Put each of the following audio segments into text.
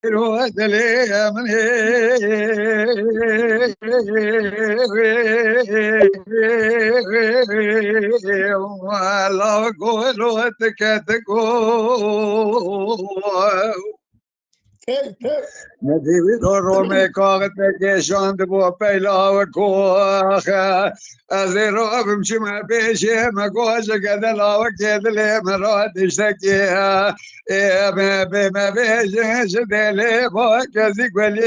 برود من والله قولوا تكتكو ندیوی رو میکاغت نکشاند با پیلا و کوخ از رابم چما پیشه مگوش کدلا و کدلی مرا دشتکی ما پیشه شدلی با کسی گلی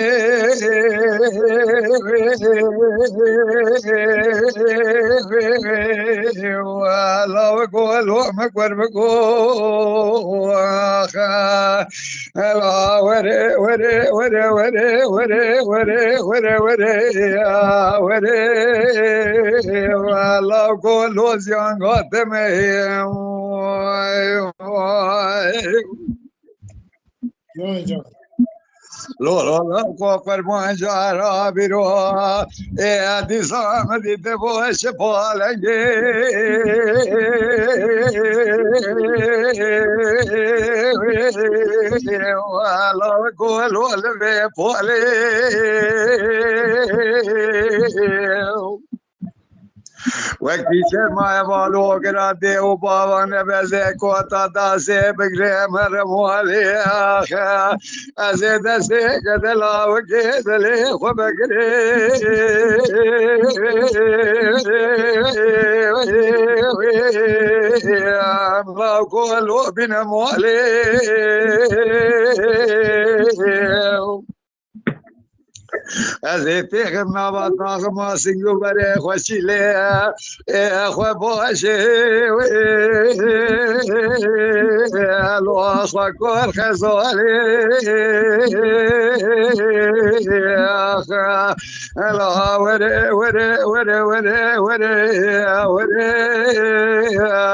والا و گولو مکور بگوخ وره وره وره وره وره وره وره وره والله كله زيانات مهم لولا كفر مانجارا بيرو دي صامد تبوش بالنجي والله كله لبي بولي وقتی که ما بالو گرده و باوان بزه کوتا دسته بگره مرمولی آخه از دسته کدلا و کدلی خو بگره املا کلو بینمولی از پیغم نبات ناغم سنگو بره خوشیله خو باشه الو خو کار خزاله الو وره وره وره وره وره وره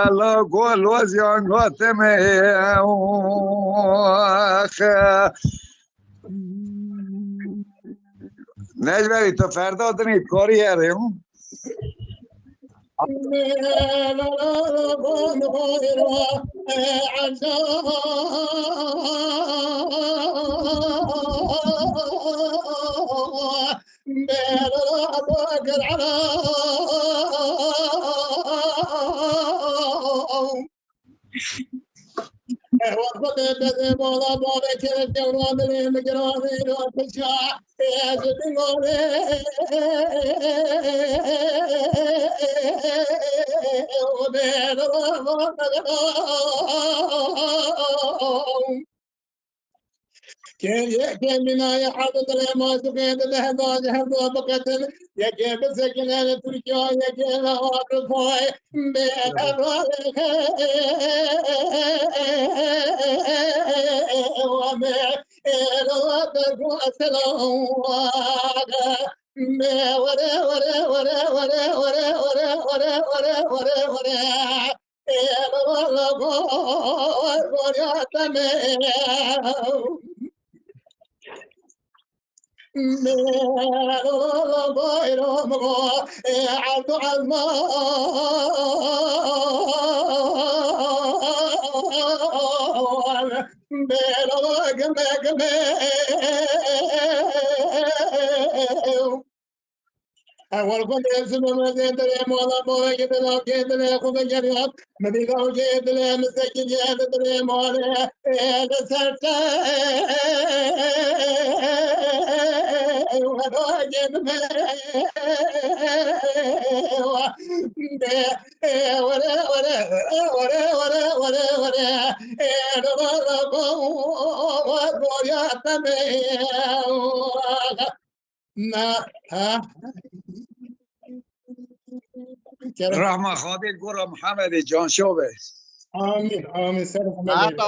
الو گل وزیان غاتمه نجوری تو فردا دنید کاری هریم كان بناية حاطط ما سقيت له ضاج هذا بقتل يجيب سكنة تركيا يجيب واقف هاي بأبوالك وما الوقت وسلام ما ورا ورا ورا ورا ورا ورا ورا ورا ورا ورا عبد أول كنت أسمع مزيد مولا مولا كده كده خذ جريان مديكوا كده مسكين كده مولا هذا سرتا وهذا جد ولا ولا ولا ولا ولا ولا ما ها رحمة خادي قرى محمد جان شوبه آمين آمين سر محمد